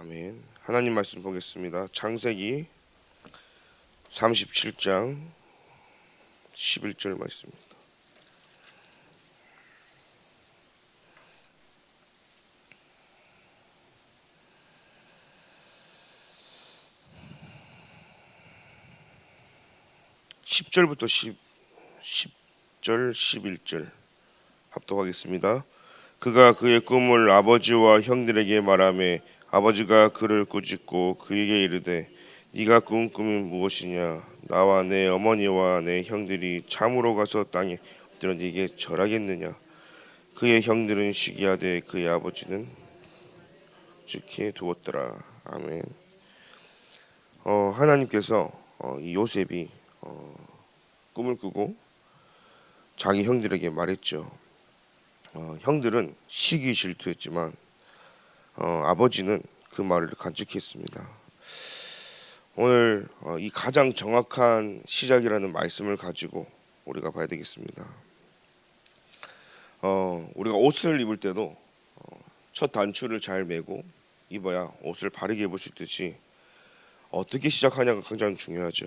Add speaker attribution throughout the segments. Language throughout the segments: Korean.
Speaker 1: 아멘. 하나님 말씀 보겠습니다. 창세기 37장 11절 말씀입니다. (10절부터) 10절 11절 합독하겠습니다. 그가 그의 꿈을 아버지와 형들에게 말하며 아버지가 그를 꾸짖고 그에게 이르되 네가 꾼 꿈이 무엇이냐? 나와 내 어머니와 내 형들이 참으로 가서 땅에 엎드려 네게 절하겠느냐? 그의 형들은 시기하되 그의 아버지는 지켜 두었더라. 아멘. 하나님께서 이 요셉이 꿈을 꾸고 자기 형들에게 말했죠. 형들은 시기 질투했지만 아버지는 그 말을 간직했습니다. 오늘 이 가장 정확한 시작이라는 말씀을 가지고 우리가 봐야 되겠습니다. 우리가 옷을 입을 때도 첫 단추를 잘 매고 입어야 옷을 바르게 입을 수 있듯이 어떻게 시작하냐가 가장 중요하죠.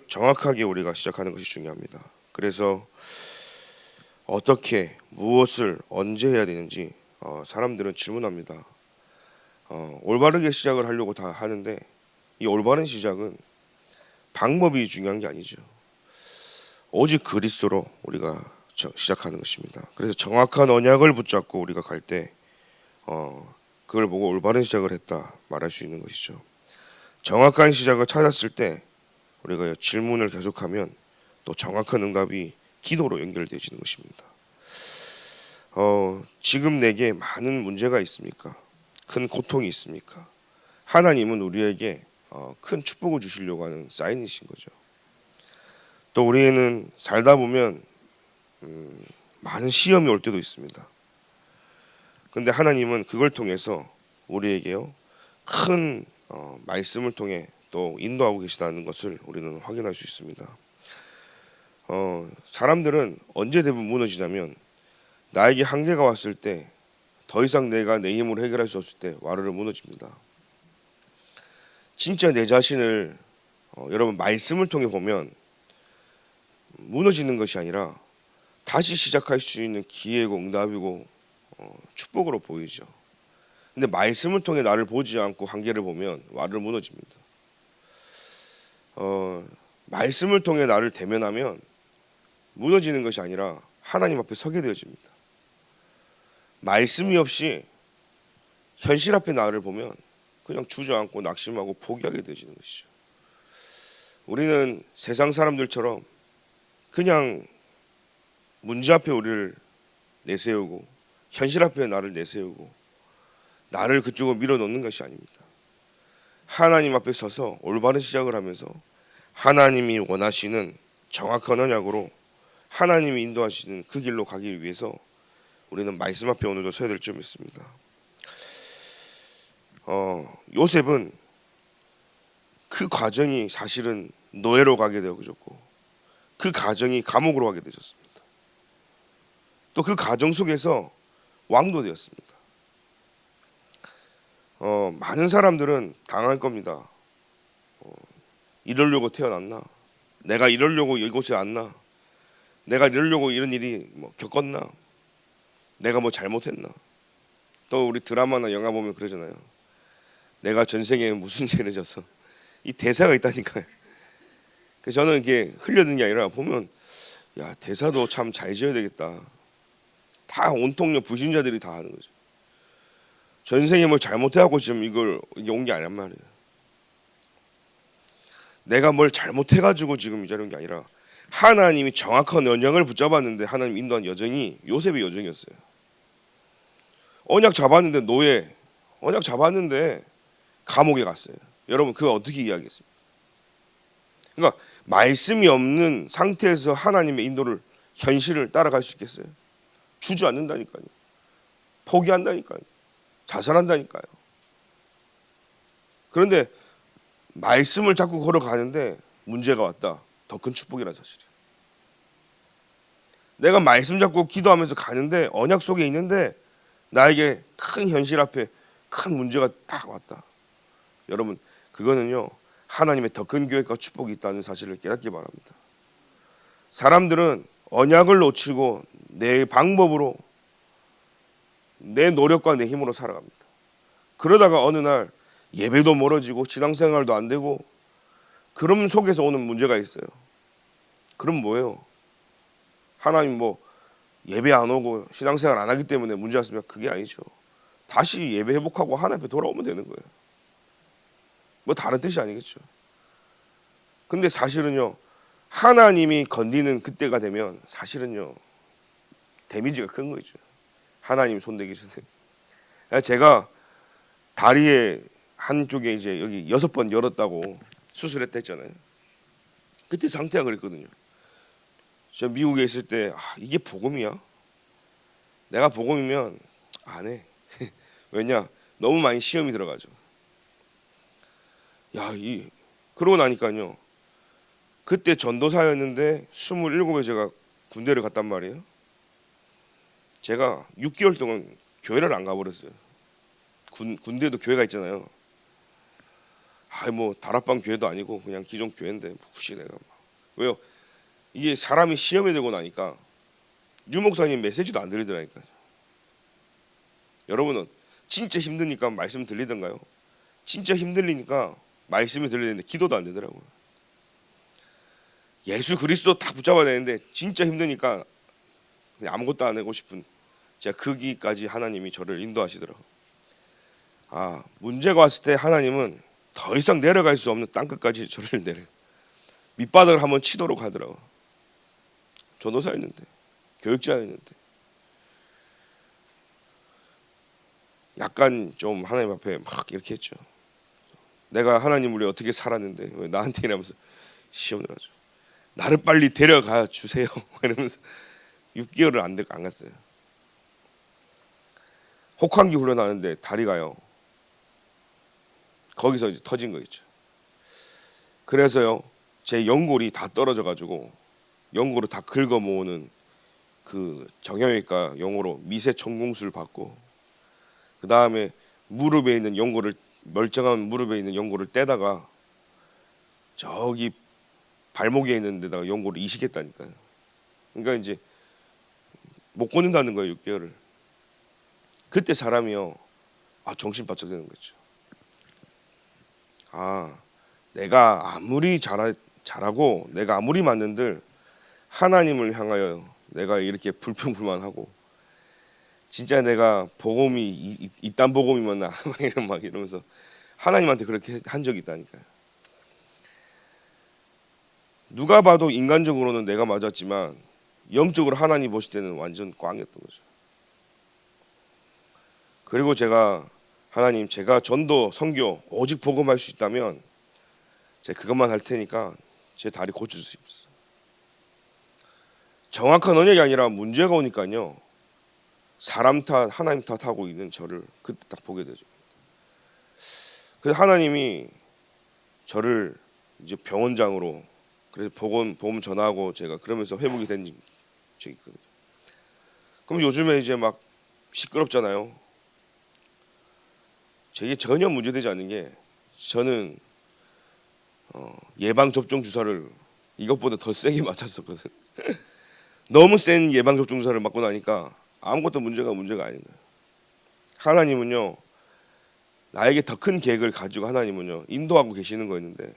Speaker 1: 정확하게 우리가 시작하는 것이 중요합니다. 그래서 어떻게 무엇을 언제 해야 되는지 사람들은 질문합니다. 올바르게 시작을 하려고 다 하는데 이 올바른 시작은 방법이 중요한 게 아니죠. 오직 그리스도로 우리가 시작하는 것입니다. 그래서 정확한 언약을 붙잡고 우리가 갈 때 그걸 보고 올바른 시작을 했다 말할 수 있는 것이죠. 정확한 시작을 찾았을 때 우리가 질문을 계속하면 또 정확한 응답이 기도로 연결되어지는 것입니다. 지금 내게 많은 문제가 있습니까? 큰 고통이 있습니까? 하나님은 우리에게 큰 축복을 주시려고 하는 사인이신 거죠. 또 우리는 살다 보면 많은 시험이 올 때도 있습니다. 근데 하나님은 그걸 통해서 우리에게요 큰 말씀을 통해 또 인도하고 계시다는 것을 우리는 확인할 수 있습니다. 사람들은 언제 대부분 무너지냐면 나에게 한계가 왔을 때 더 이상 내가 내 힘으로 해결할 수 없을 때 와르르 무너집니다. 진짜 내 자신을 여러분 말씀을 통해 보면 무너지는 것이 아니라 다시 시작할 수 있는 기회고 응답이고 축복으로 보이죠. 근데 말씀을 통해 나를 보지 않고 한계를 보면 와르르 무너집니다. 말씀을 통해 나를 대면하면 무너지는 것이 아니라 하나님 앞에 서게 되어집니다. 말씀이 없이 현실 앞에 나를 보면 그냥 주저앉고 낙심하고 포기하게 되어지는 것이죠. 우리는 세상 사람들처럼 그냥 문제 앞에 우리를 내세우고 현실 앞에 나를 내세우고 나를 그쪽으로 밀어넣는 것이 아닙니다. 하나님 앞에 서서 올바른 시작을 하면서 하나님이 원하시는 정확한 언약으로 하나님이 인도하시는 그 길로 가기 위해서 우리는 말씀 앞에 오늘도 서야 될 점이 있습니다. 요셉은 그 과정이 사실은 노예로 가게 되어졌고 그 과정이 감옥으로 가게 되었습니다. 또 그 과정 속에서 왕도 되었습니다. 많은 사람들은 당할 겁니다. 이러려고 태어났나? 내가 이러려고 이곳에 왔나? 내가 이러려고 이런 일이 겪었나? 내가 뭐 잘못했나? 또 우리 드라마나 영화 보면 그러잖아요. 내가 전생에 무슨 죄를 져서 이 대사가 있다니까요. 그래서 저는 이게 흘려드는 게 아니라 보면 야 대사도 참 잘 지어야 되겠다. 다 온통요 불신자들이 다 하는 거죠. 전생에 뭘 잘못해갖고 지금 이게 온 게 아니란 말이에요. 내가 뭘 잘못해가지고 지금 이 자리에 온 게 아니라 하나님이 정확한 언약을 붙잡았는데 하나님 인도한 여정이 요셉의 여정이었어요. 언약 잡았는데 노예, 언약 잡았는데 감옥에 갔어요. 여러분 그거 어떻게 이해하겠습니까? 그러니까 말씀이 없는 상태에서 하나님의 인도를 현실을 따라갈 수 있겠어요? 주저앉는다니까요. 포기한다니까요. 자살한다니까요. 그런데 말씀을 자꾸 걸어가는데 문제가 왔다. 더 큰 축복이라는 사실이에요. 내가 말씀 잡고 기도하면서 가는데 언약 속에 있는데 나에게 큰 현실 앞에 큰 문제가 딱 왔다. 여러분, 그거는요, 하나님의 더 큰 계획과 축복이 있다는 사실을 깨닫기 바랍니다. 사람들은 언약을 놓치고 내 방법으로, 내 노력과 내 힘으로 살아갑니다. 그러다가 어느 날 예배도 멀어지고 신앙생활도 안 되고, 그런 속에서 오는 문제가 있어요. 그럼 뭐예요? 하나님 뭐 예배 안 오고 신앙생활 안 하기 때문에 문제 왔으면 그게 아니죠. 다시 예배 회복하고 하나님 앞에 돌아오면 되는 거예요. 뭐 다른 뜻이 아니겠죠. 근데 사실은요, 하나님이 건드리는 그때가 되면 사실은요, 데미지가 큰 거죠. 하나님 손대기 전에. 제가 다리에 한쪽에 이제 여기 6번 열었다고 수술했다 했잖아요. 그때 상태가 그랬거든요. 저 미국에 있을 때 이게 복음이야? 내가 복음이면 안 해. 왜냐? 너무 많이 시험이 들어가죠. 그러고 나니까요. 그때 전도사였는데 27에 제가 군대를 갔단 말이에요. 제가 6개월 동안 교회를 안 가버렸어요. 군대도 교회가 있잖아요. 뭐 다락방 교회도 아니고 그냥 기존 교회인데 혹시 내가 왜요? 이게 사람이 시험에 들고 나니까 유 목사님 메시지도 안 들리더라니까요. 여러분은 진짜 힘드니까 말씀 들리던가요? 진짜 힘들리니까 말씀이 들리는데 기도도 안 되더라고요. 예수 그리스도 다 붙잡아야 되는데 진짜 힘드니까 그냥 아무것도 안 하고 싶은, 제가 거기까지 하나님이 저를 인도하시더라고요. 문제가 왔을 때 하나님은 더 이상 내려갈 수 없는 땅끝까지 저를 내려 밑바닥을 한번 치도록 하더라고요. 전도사였는데, 교육자였는데, 약간 좀 하나님 앞에 막 이렇게 했죠. 내가 하나님 우리 어떻게 살았는데 왜 나한테 이러면서 시험을 하죠. 나를 빨리 데려가 주세요 이러면서 6개월을 안 갔어요. 혹한기 훈련하는데 다리가요, 거기서 이제 터진 거 있죠. 그래서요, 제 연골이 다 떨어져 가지고 연골을 다 긁어 모으는 그 정형외과 용어로 미세 천공술 받고, 그 다음에 무릎에 있는 연골을, 멀쩡한 무릎에 있는 연골을 떼다가 저기 발목에 있는 데다가 연골을 이식했다니까요. 그러니까 이제 못 걷는다는 거예요, 6개월을. 그때 사람이요, 정신 바짝 드는 거죠. 내가 아무리 잘하고 내가 아무리 맞는들 하나님을 향하여 내가 이렇게 불평불만하고, 진짜 내가 복음이 이딴 복음이면 나 막 이러면서 하나님한테 그렇게 한 적이 있다니까요. 누가 봐도 인간적으로는 내가 맞았지만 영적으로 하나님 보실 때는 완전 꽝이었던 거죠. 그리고 하나님, 제가 전도, 선교 오직 복음할 수 있다면 제가 그것만 할 테니까 제 다리 고쳐주십시오. 정확한 언약이 아니라 문제가 오니까요, 사람 탓, 하나님 탓하고 있는 저를 그때 딱 보게 되죠. 그래서 하나님이 저를 이제 병원장으로, 그래서 보험 전화하고 제가 그러면서 회복이 된 적이 있거든요. 그럼 요즘에 이제 막 시끄럽잖아요. 제게 전혀 문제되지 않는 게, 저는 예방 접종 주사를 이것보다 더 세게 맞았었거든. 너무 센 예방 접종 주사를 맞고 나니까 아무것도 문제가 아닌 거예요. 하나님은요, 나에게 더 큰 계획을 가지고 하나님은요 인도하고 계시는 거였는데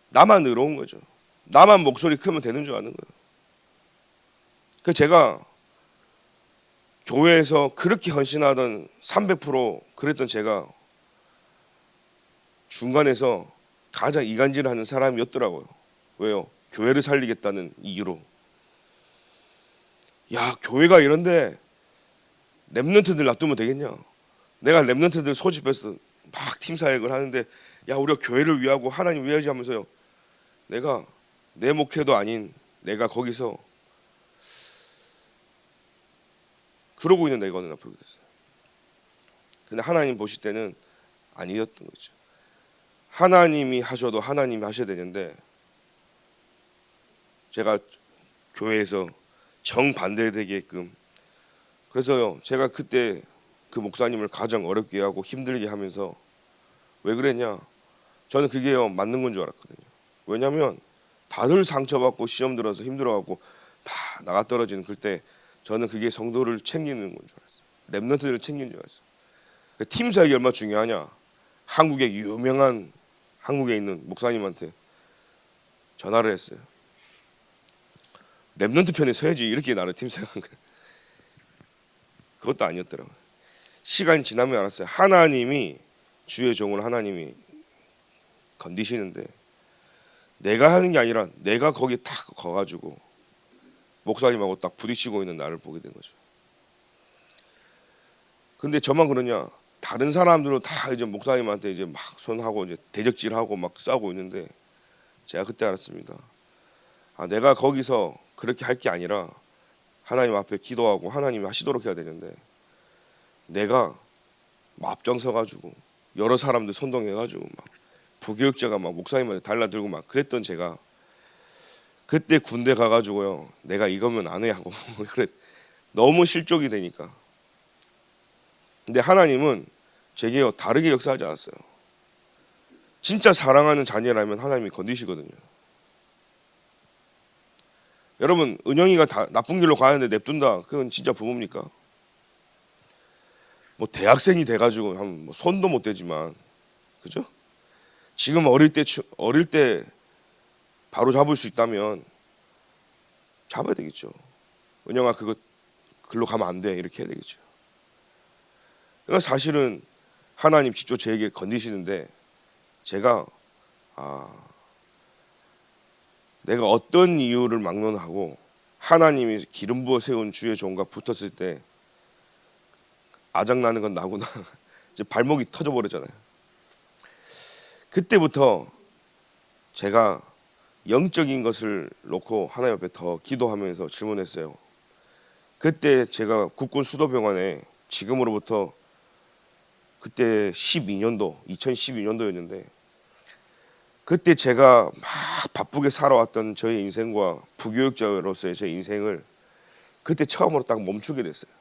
Speaker 1: 나만 의로운 거죠. 나만 목소리 크면 되는 줄 아는 거예요. 그 제가 교회에서 그렇게 헌신하던 300% 그랬던 제가 중간에서 가장 이간질을 하는 사람이었더라고요. 왜요? 교회를 살리겠다는 이유로. 교회가 이런데 렘넌트들 놔두면 되겠냐? 내가 렘넌트들 소집해서 막 팀 사역을 하는데, 우리가 교회를 위하고 하나님 위하지 하면서요, 내가 내 목회도 아닌 내가 거기서 그러고 있는 내가 어느 날 보게 됐어요. 근데 하나님 보실 때는 아니었던 거죠. 하나님이 하셔도 하나님이 하셔야 되는데, 제가 교회에서 정반대되게끔, 그래서요, 제가 그때 그 목사님을 가장 어렵게 하고 힘들게 하면서 왜 그랬냐? 저는 그게 맞는 건 줄 알았거든요. 왜냐하면 다들 상처받고 시험 들어서 힘들어갖고 다 나가 떨어지는 그때 저는 그게 성도를 챙기는 건 줄 알았어요. 렘넌트들을 챙기는 줄 알았어요. 팀 사역이 얼마나 중요하냐? 한국의 유명한 한국에 있는 목사님한테 전화를 했어요. 렘넌트 편에 서야지 이렇게 나를 팀 사역한 거예요. 그것도 아니었더라고요. 시간이 지나면 알았어요. 하나님이 주의 종을 하나님이 건드시는데 내가 하는 게 아니라 내가 거기 딱 가가지고 목사님하고 딱 부딪히고 있는 나를 보게 된 거죠. 근데 저만 그러냐? 다른 사람들은 다 이제 목사님한테 이제 막 손하고 이제 대적질하고 막 싸우고 있는데 제가 그때 알았습니다. 아, 내가 거기서 그렇게 할 게 아니라 하나님 앞에 기도하고 하나님이 하시도록 해야 되는데 내가 앞장서 가지고 여러 사람들 선동해 가지고 막 부교육자가 막 목사님한테 달라들고 막 그랬던 제가 그때 군대 가가지고요 내가 이거면 안 해 하고 그래 너무 실족이 되니까. 근데 하나님은 제게요 다르게 역사하지 않았어요. 진짜 사랑하는 자녀라면 하나님이 건드시거든요. 여러분 은영이가 나쁜 길로 가는데 냅둔다 그건 진짜 부모입니까? 뭐 대학생이 돼가지고 뭐 손도 못 대지만 그죠? 지금 어릴 때 바로 잡을 수 있다면 잡아야 되겠죠. 은영아 그거 글로 가면 안 돼 이렇게 해야 되겠죠. 그러니까 사실은 하나님 직접 저에게 건드시는데 제가 내가 어떤 이유를 막론하고 하나님이 기름 부어 세운 주의 종과 붙었을 때 아작나는 건 나구나. 이제 발목이 터져버렸잖아요. 그때부터 제가 영적인 것을 놓고 하나님 앞에 더 기도하면서 질문했어요. 그때 제가 국군 수도병원에 지금으로부터 그때 2012년도였는데 그때 제가 막 바쁘게 살아왔던 저의 인생과 부교육자로서의 제 인생을 그때 처음으로 딱 멈추게 됐어요.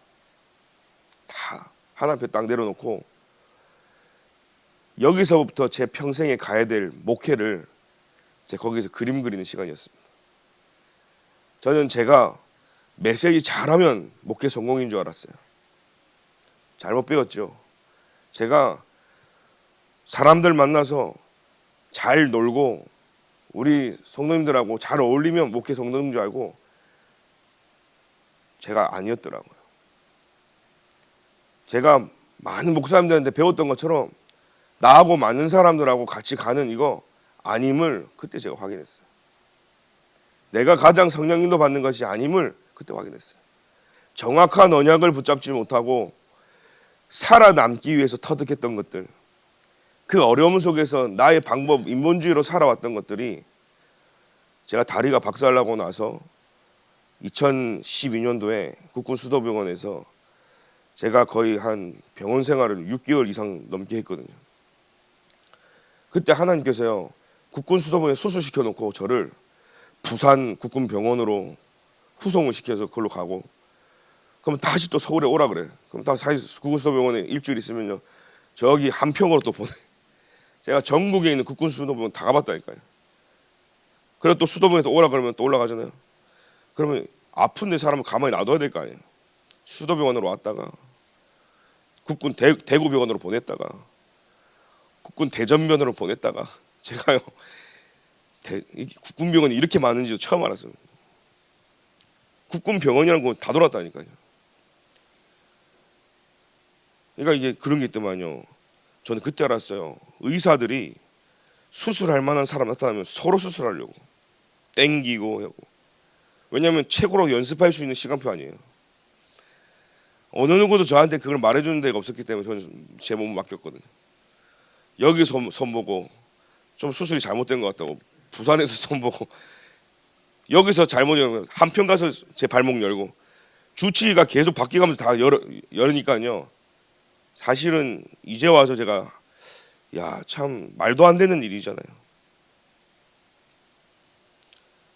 Speaker 1: 다 하나님 앞에 딱 내려놓고 여기서부터 제 평생에 가야 될 목회를 제가 거기서 그림 그리는 시간이었습니다. 저는 제가 메시지 잘하면 목회 성공인 줄 알았어요. 잘못 배웠죠. 제가 사람들 만나서 잘 놀고 우리 성도님들하고 잘 어울리면 목회 성도인 줄 알고 제가 아니었더라고요. 제가 많은 목사님들한테 배웠던 것처럼 나하고 맞는 사람들하고 같이 가는 이거 아님을 그때 제가 확인했어요. 내가 가장 성령 인도 받는 것이 아님을 그때 확인했어요. 정확한 언약을 붙잡지 못하고 살아남기 위해서 터득했던 것들, 그 어려움 속에서 나의 방법, 인본주의로 살아왔던 것들이 제가 다리가 박살나고 나서 2012년도에 국군 수도병원에서 제가 거의 한 병원 생활을 6개월 이상 넘게 했거든요. 그때 하나님께서요 국군 수도병원에 수술시켜 놓고 저를 부산 국군병원으로 후송을 시켜서 그걸로 가고 그럼 다시 또 서울에 오라 그래. 그럼 다시 국군 수도병원에 일주일 있으면요 저기 한평으로 또 보내. 제가 전국에 있는 국군 수도병원 다 가봤다니까요. 그래도 또 수도병원에 또 오라 그러면 또 올라가잖아요. 그러면 아픈데 사람을 가만히 놔둬야 될 거 아니에요. 수도병원으로 왔다가 국군 대구병원으로 보냈다가 국군 대전병원으로 보냈다가 제가요 국군병원이 이렇게 많은지도 처음 알았어요. 국군병원이라는 건 다 돌았다니까요. 그러니까 이게 그런 게 있더만요. 저는 그때 알았어요. 의사들이 수술할 만한 사람 나타나면 서로 수술하려고 땡기고 하고. 왜냐하면 최고로 연습할 수 있는 시간표 아니에요. 어느 누구도 저한테 그걸 말해주는 데가 없었기 때문에 저는 제 몸을 맡겼거든요. 여기서 손보고 좀 수술이 잘못된 것 같다고 부산에서 손보고 여기서 잘못이면 한편 가서 제 발목 열고 주치의가 계속 바뀌어가면서 다 열으니까요. 사실은 이제 와서 제가 참 말도 안 되는 일이잖아요.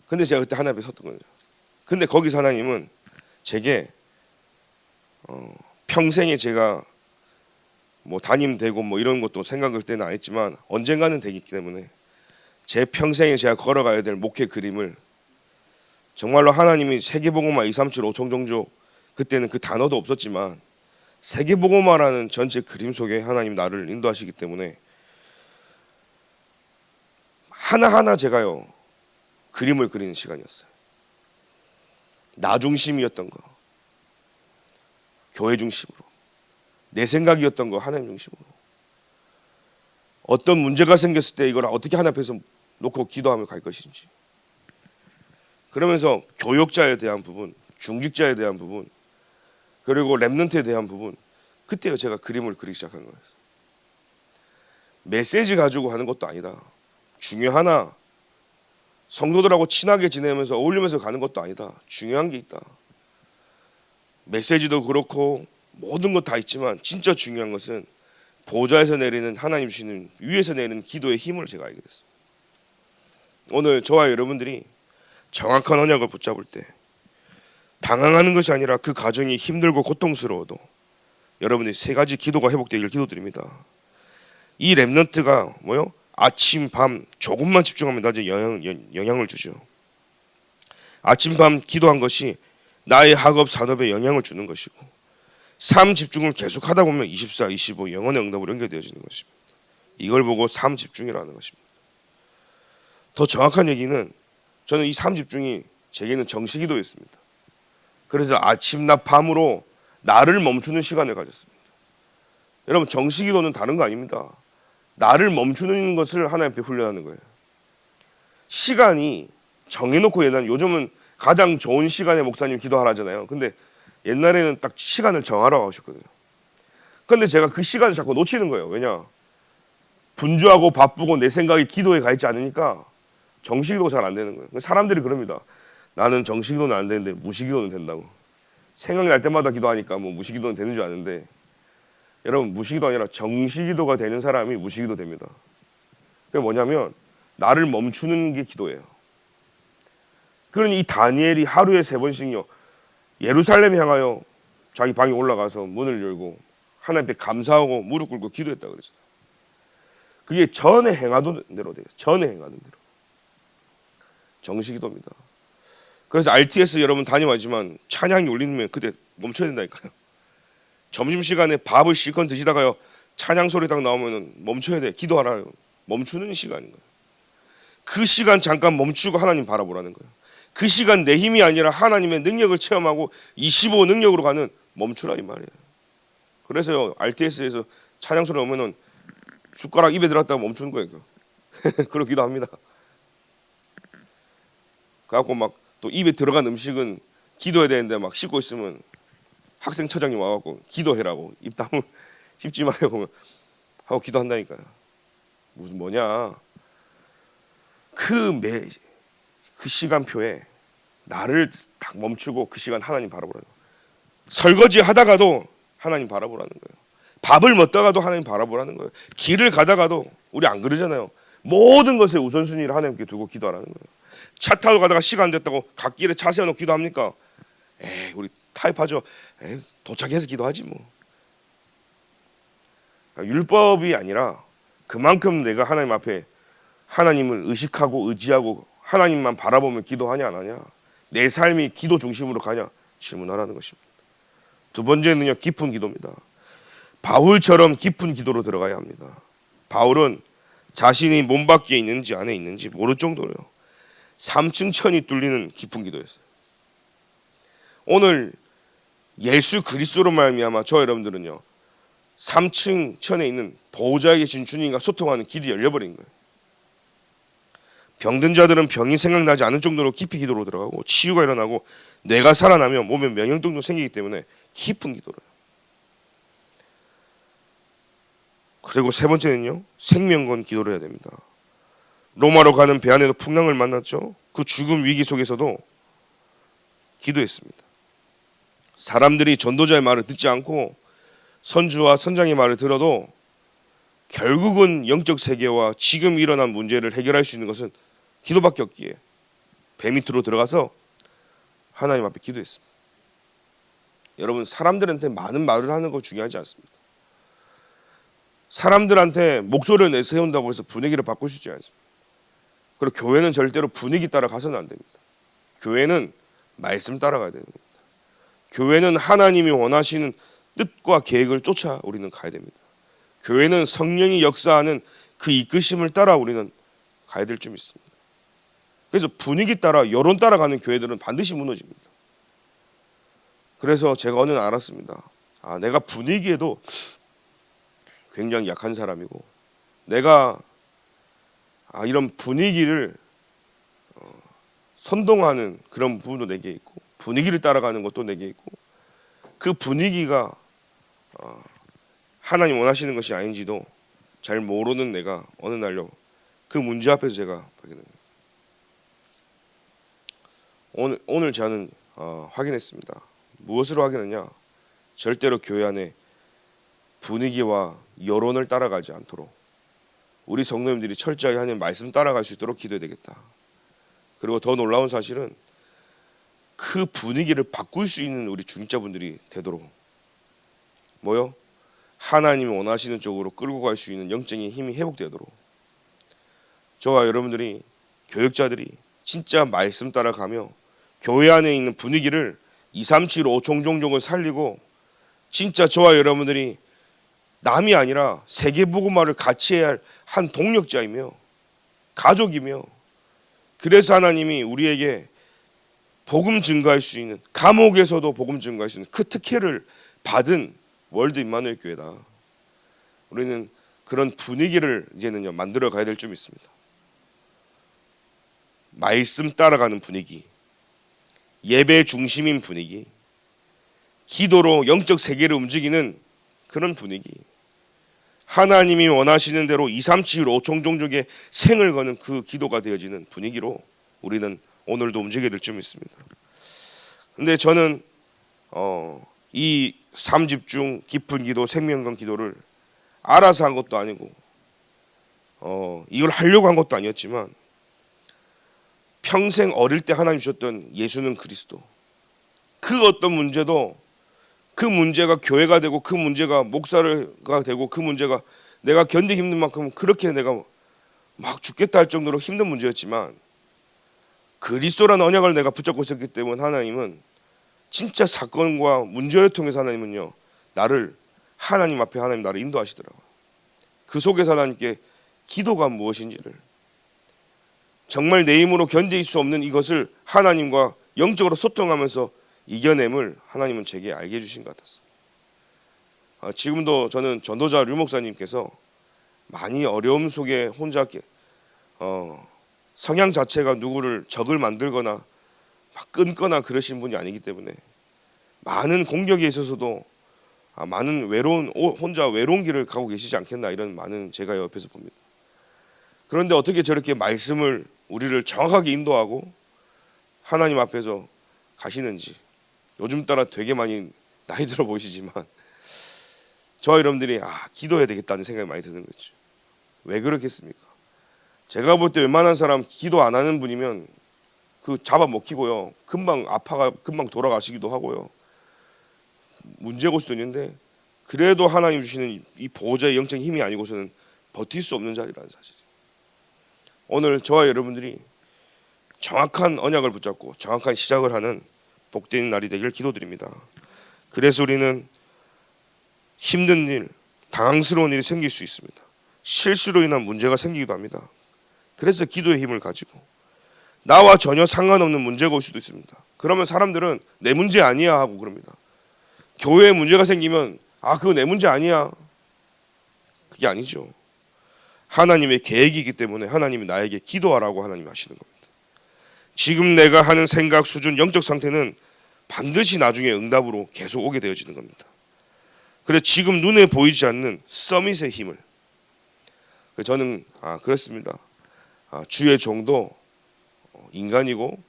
Speaker 1: 근데 제가 그때 하나님 앞에 섰던 거죠. 근데 거기서 하나님은 제게 평생에 제가 뭐 담임되고 뭐 이런 것도 생각할 때는 안 했지만 언젠가는 되기 때문에 제 평생에 제가 걸어가야 될 목회 그림을 정말로 하나님이 세계복음화 237 5청정조 그때는 그 단어도 없었지만 세계복음화라는 전체 그림 속에 하나님 나를 인도하시기 때문에 하나하나 제가요 그림을 그리는 시간이었어요. 나 중심이었던 거 교회 중심으로, 내 생각이었던 거 하나님 중심으로, 어떤 문제가 생겼을 때 이걸 어떻게 하나님 앞에서 놓고 기도하며 갈 것인지, 그러면서 교역자에 대한 부분, 중직자에 대한 부분, 그리고 렘넌트에 대한 부분, 그때 제가 그림을 그리기 시작한 거예요. 메시지 가지고 하는 것도 아니다. 중요하나 성도들하고 친하게 지내면서 어울리면서 가는 것도 아니다. 중요한 게 있다. 메시지도 그렇고 모든 것 다 있지만 진짜 중요한 것은 보좌에서 내리는 하나님 주시는 위에서 내리는 기도의 힘을 제가 알게 됐어요. 오늘 저와 여러분들이 정확한 언약을 붙잡을 때 당황하는 것이 아니라 그 과정이 힘들고 고통스러워도 여러분이 세 가지 기도가 회복되길 기도드립니다. 이 렘넌트가 뭐요? 아침 밤 조금만 집중하면 낮에 영향을 주죠. 아침 밤 기도한 것이 나의 학업 산업에 영향을 주는 것이고, 삶 집중을 계속 하다 보면 24, 25 영혼의 응답으로 연결되어지는 것입니다. 이걸 보고 삶 집중이라는 것입니다. 더 정확한 얘기는 저는 이 삶 집중이 제게는 정시기도였습니다. 그래서 아침 낮 밤으로 나를 멈추는 시간을 가졌습니다. 여러분 정시기도는 다른 거 아닙니다. 나를 멈추는 것을 하나님 앞에 훈련하는 거예요. 시간이 정해놓고 요즘은 가장 좋은 시간에 목사님 기도하라 하잖아요. 근데 옛날에는 딱 시간을 정하라고 하셨거든요. 근데 제가 그 시간을 자꾸 놓치는 거예요. 왜냐? 분주하고 바쁘고 내 생각이 기도에 가 있지 않으니까 정시기도가 잘 안 되는 거예요. 사람들이 그럽니다. 나는 정시기도는 안 되는데 무시기도는 된다고. 생각날 때마다 기도하니까 뭐 무시기도는 되는 줄 아는데, 여러분 무시기도 아니라 정시기도가 되는 사람이 무시기도 됩니다. 그게 뭐냐면 나를 멈추는 게 기도예요. 그러니 이 다니엘이 하루에 3번씩요 예루살렘 향하여 자기 방에 올라가서 문을 열고 하나님 앞에 감사하고 무릎 꿇고 기도했다 그랬어요. 그게 전에 행하던 대로 돼요. 전에 행하던 대로. 정시기도입니다. 그래서 RTS 여러분 다녀왔지만 찬양이 울리면 그때 멈춰야 된다니까요. 점심시간에 밥을 실컷 드시다가요 찬양 소리 딱 나오면 멈춰야 돼. 기도하라요. 멈추는 시간인 거예요. 그 시간 잠깐 멈추고 하나님 바라보라는 거예요. 그 시간 내 힘이 아니라 하나님의 능력을 체험하고 25 능력으로 가는 멈추라 이 말이에요. 그래서요 RTS에서 찬양 소리 오면은 숟가락 입에 들었다가 멈추는 거예요. 그렇게 기도합니다. 그래갖고 막 또 입에 들어간 음식은 기도해야 되는데 막 씹고 있으면 학생 처장님 와갖고 기도해라고 입 다물 씹지 말고 하고 기도한다니까요. 무슨 뭐냐? 그 시간표에 나를 딱 멈추고 그 시간 하나님 바라보라는 거예요. 설거지 하다가도 하나님 바라보라는 거예요. 밥을 먹다가도 하나님 바라보라는 거예요. 길을 가다가도 우리 안 그러잖아요. 모든 것의 우선순위를 하나님께 두고 기도하라는 거예요. 차 타고 가다가 시간 됐다고 갓길에 차 세워놓고 기도합니까? 에이 우리 타협하죠. 에이, 도착해서 기도하지 뭐. 율법이 아니라 그만큼 내가 하나님 앞에 하나님을 의식하고 의지하고 하나님만 바라보며 기도하냐 안 하냐, 내 삶이 기도 중심으로 가냐 질문하라는 것입니다. 두 번째는요 깊은 기도입니다. 바울처럼 깊은 기도로 들어가야 합니다. 바울은 자신이 몸 밖에 있는지 안에 있는지 모를 정도로요 3층 천이 뚫리는 깊은 기도였어요. 오늘 예수 그리스도로 말미암아 저 여러분들은요 3층 천에 있는 보호자에 계신 주님과 소통하는 길이 열려버린 거예요. 병든 자들은 병이 생각나지 않을 정도로 깊이 기도로 들어가고 치유가 일어나고 뇌가 살아나면 몸에 면역력도 생기기 때문에 깊은 기도로요. 그리고 세 번째는요 생명건 기도를 해야 됩니다. 로마로 가는 배 안에도 풍랑을 만났죠. 그 죽음 위기 속에서도 기도했습니다. 사람들이 전도자의 말을 듣지 않고 선주와 선장의 말을 들어도 결국은 영적 세계와 지금 일어난 문제를 해결할 수 있는 것은 기도밖에 없기에 배 밑으로 들어가서 하나님 앞에 기도했습니다. 여러분 사람들한테 많은 말을 하는 거 중요하지 않습니다. 사람들한테 목소리를 내세운다고 해서 분위기를 바꿀 수 있지 않습니다. 그리고 교회는 절대로 분위기 따라 가서는 안 됩니다. 교회는 말씀 따라가야 됩니다. 교회는 하나님이 원하시는 뜻과 계획을 쫓아 우리는 가야 됩니다. 교회는 성령이 역사하는 그 이끄심을 따라 우리는 가야 될 줄 믿습니다. 그래서 분위기 따라 여론 따라가는 교회들은 반드시 무너집니다. 그래서 제가 어느 날 알았습니다. 내가 분위기에도 굉장히 약한 사람이고, 내가 이런 분위기를 선동하는 그런 부분도 내게 있고, 분위기를 따라가는 것도 내게 있고, 그 분위기가 하나님 원하시는 것이 아닌지도 잘 모르는 내가 어느 날요 그 문제 앞에서 제가 발견합니다. 오늘 저는 확인했습니다. 무엇으로 확인했냐? 절대로 교회 안에 분위기와 여론을 따라가지 않도록 우리 성도님들이 철저하게 하나님 말씀 따라갈 수 있도록 기도해야 되겠다. 그리고 더 놀라운 사실은 그 분위기를 바꿀 수 있는 우리 중직자분들이 되도록 뭐요? 하나님이 원하시는 쪽으로 끌고 갈 수 있는 영적인 힘이 회복되도록 저와 여러분들이, 교역자들이 진짜 말씀 따라가며 교회 안에 있는 분위기를 2, 3, 7, 5 종종종을 살리고 진짜 저와 여러분들이 남이 아니라 세계복음화를 같이 해야 할 한 동력자이며 가족이며, 그래서 하나님이 우리에게 복음 증거할 수 있는, 감옥에서도 복음 증거할 수 있는 그 특혜를 받은 월드 임마누엘 교회다. 우리는 그런 분위기를 이제는요 만들어 가야 될 줄 믿습니다. 말씀 따라가는 분위기, 예배 중심인 분위기, 기도로 영적 세계를 움직이는 그런 분위기, 하나님이 원하시는 대로 2, 3, 7, 5 종종족의 생을 거는 그 기도가 되어지는 분위기로 우리는 오늘도 움직여야 될 줄 믿습니다. 근데 저는 이 3집중 깊은 기도, 생명강 기도를 알아서 한 것도 아니고 이걸 하려고 한 것도 아니었지만, 평생 어릴 때 하나님 주셨던 예수는 그리스도, 그 어떤 문제도 그 문제가 교회가 되고 그 문제가 목사가 되고 그 문제가 내가 견디기 힘든 만큼 그렇게 내가 막 죽겠다 할 정도로 힘든 문제였지만, 그리스도라는 언약을 내가 붙잡고 있었기 때문에 하나님은 진짜 사건과 문제를 통해서 하나님은요 나를, 하나님 앞에 하나님 나를 인도하시더라고요. 그 속에서 하나님께 기도가 무엇인지를, 정말 내 힘으로 견딜 수 없는 이것을 하나님과 영적으로 소통하면서 이겨냄을 하나님은 제게 알게 해주신 것 같았습니다. 지금도 저는 전도자 류 목사님께서 많이 어려움 속에 혼자 성향 자체가 누구를 적을 만들거나 막 끊거나 그러신 분이 아니기 때문에 많은 공격에 있어서도 많은 혼자 외로운 길을 가고 계시지 않겠나, 이런 많은 제가 옆에서 봅니다. 그런데 어떻게 저렇게 말씀을 우리를 정확하게 인도하고 하나님 앞에서 가시는지, 요즘 따라 되게 많이 나이 들어 보이시지만 저와 여러분들이 기도해야 되겠다는 생각이 많이 드는 거죠. 왜 그렇겠습니까? 제가 볼 때 웬만한 사람 기도 안 하는 분이면 잡아먹히고요, 금방 아파가 금방 돌아가시기도 하고요, 문제가 올 수도 있는데, 그래도 하나님 주시는 이 보호자의 영적인 힘이 아니고서는 버틸 수 없는 자리라는 사실이에요. 오늘 저와 여러분들이 정확한 언약을 붙잡고 정확한 시작을 하는 복된 날이 되길 기도드립니다. 그래서 우리는 힘든 일, 당황스러운 일이 생길 수 있습니다. 실수로 인한 문제가 생기기도 합니다. 그래서 기도의 힘을 가지고 나와 전혀 상관없는 문제가 올 수도 있습니다. 그러면 사람들은 내 문제 아니야 하고 그럽니다. 교회에 문제가 생기면 그거 내 문제 아니야. 그게 아니죠. 하나님의 계획이기 때문에 하나님이 나에게 기도하라고 하나님이 하시는 겁니다. 지금 내가 하는 생각 수준, 영적 상태는 반드시 나중에 응답으로 계속 오게 되어지는 겁니다. 그래서 지금 눈에 보이지 않는 서밋의 힘을, 저는 그렇습니다. 주의 종도 인간이고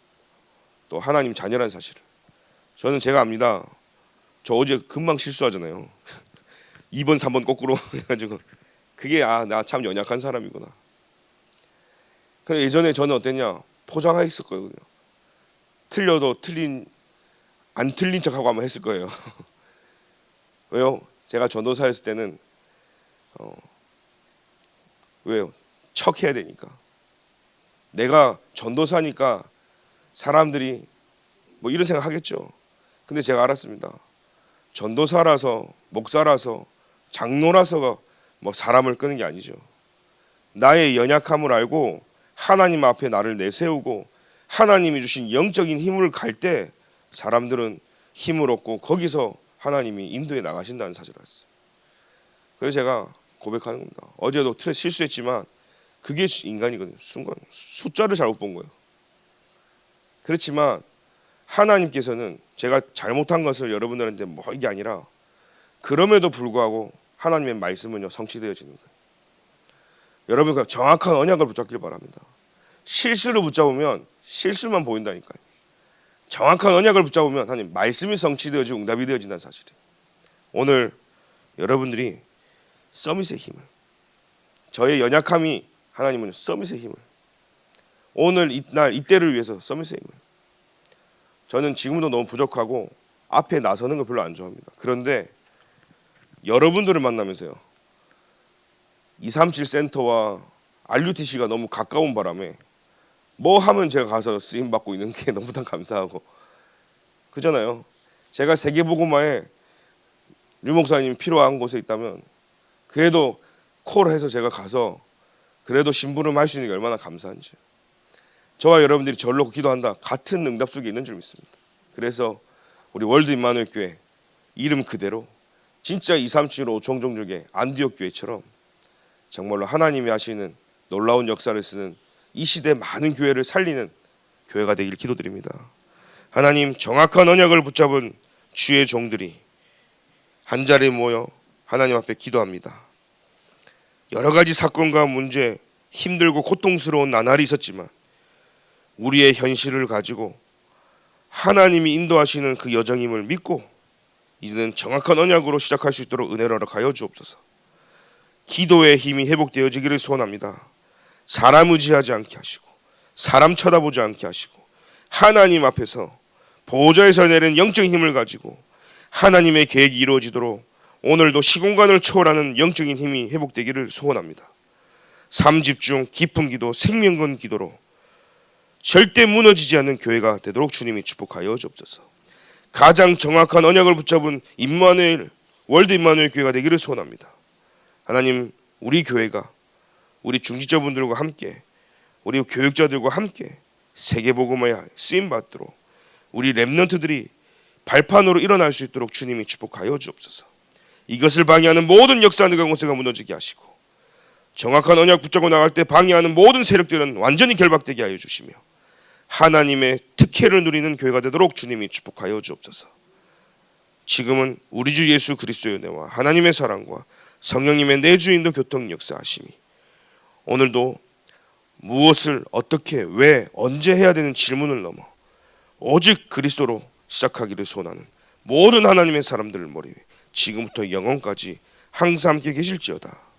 Speaker 1: 또 하나님 자녀라는 사실을 저는 제가 압니다. 저 어제 금방 실수하잖아요. 2번 3번 거꾸로 해가지고 그게 나 참 연약한 사람이구나. 근데 예전에 저는 어땠냐, 포장했을 거예요. 틀려도 안 틀린 척하고 한번 했을 거예요. 왜요? 제가 전도사였을 때는 왜요? 척해야 되니까. 내가 전도사니까 사람들이 뭐 이런 생각 하겠죠. 근데 제가 알았습니다. 전도사라서, 목사라서, 장로라서가 뭐 사람을 끄는 게 아니죠. 나의 연약함을 알고 하나님 앞에 나를 내세우고 하나님이 주신 영적인 힘을 갈 때 사람들은 힘을 얻고 거기서 하나님이 인도해 나가신다는 사실을 알았어요. 그래서 제가 고백하는 겁니다. 어제도 틀에 실수했지만 그게 인간이거든요. 순간 숫자를 잘못 본 거예요. 그렇지만 하나님께서는 제가 잘못한 것을 여러분들한테 뭐 이게 아니라 그럼에도 불구하고 하나님의 말씀은요 성취되어지는 거예요. 여러분 그 정확한 언약을 붙잡길 바랍니다. 실수를 붙잡으면 실수만 보인다니까요. 정확한 언약을 붙잡으면 하나님 말씀이 성취되어지고 응답이 되어진다는 사실이에요. 오늘 여러분들이 서밋의 힘을, 저의 연약함이 하나님은 서밋의 힘을, 오늘 이날 이때를 위해서 서밋의 힘을. 저는 지금도 너무 부족하고 앞에 나서는 거 별로 안 좋아합니다. 그런데 여러분들을 만나면서요 237 센터와 RUTC가 너무 가까운 바람에 뭐 하면 제가 가서 쓰임 받고 있는 게 너무 감사하고 그잖아요. 제가 세계복음화에 류 목사님 필요한 곳에 있다면 그래도 콜해서 제가 가서 그래도 심부름 할 수 있는 게 얼마나 감사한지. 저와 여러분들이 저를 놓고 기도한다 같은 응답 속에 있는 줄 믿습니다. 그래서 우리 월드 임마누엘 교회 이름 그대로 진짜 237 5총종족의 안디옥 교회처럼 정말로 하나님이 하시는 놀라운 역사를 쓰는 이 시대 많은 교회를 살리는 교회가 되길 기도드립니다. 하나님 정확한 언약을 붙잡은 주의 종들이 한자리에 모여 하나님 앞에 기도합니다. 여러 가지 사건과 문제, 힘들고 고통스러운 나날이 있었지만 우리의 현실을 가지고 하나님이 인도하시는 그 여정임을 믿고 이제는 정확한 언약으로 시작할 수 있도록 은혜를 허락하여 주옵소서. 기도의 힘이 회복되어지기를 소원합니다. 사람 의지하지 않게 하시고 사람 쳐다보지 않게 하시고 하나님 앞에서 보좌에서 내린 영적인 힘을 가지고 하나님의 계획이 이루어지도록 오늘도 시공간을 초월하는 영적인 힘이 회복되기를 소원합니다. 삶집중 깊은 기도 생명건 기도로 절대 무너지지 않는 교회가 되도록 주님이 축복하여 주옵소서. 가장 정확한 언약을 붙잡은 임마누엘 월드 임마누엘 교회가 되기를 소원합니다. 하나님 우리 교회가 우리 중직자분들과 함께 우리 교육자들과 함께 세계복음화에 쓰임받도록 우리 렘넌트들이 발판으로 일어날 수 있도록 주님이 축복하여 주옵소서. 이것을 방해하는 모든 역사는 강권세가 무너지게 하시고 정확한 언약 붙잡고 나갈 때 방해하는 모든 세력들은 완전히 결박되게 하여 주시며 하나님의 특혜를 누리는 교회가 되도록 주님이 축복하여 주옵소서. 지금은 우리 주 예수 그리스도의 은혜와 하나님의 사랑과 성령님의 내주인도 교통 역사하심이 오늘도 무엇을 어떻게 왜 언제 해야 되는 질문을 넘어 오직 그리스도로 시작하기를 소원하는 모든 하나님의 사람들을 머리 위에 지금부터 영원까지 항상 함께 계실지어다.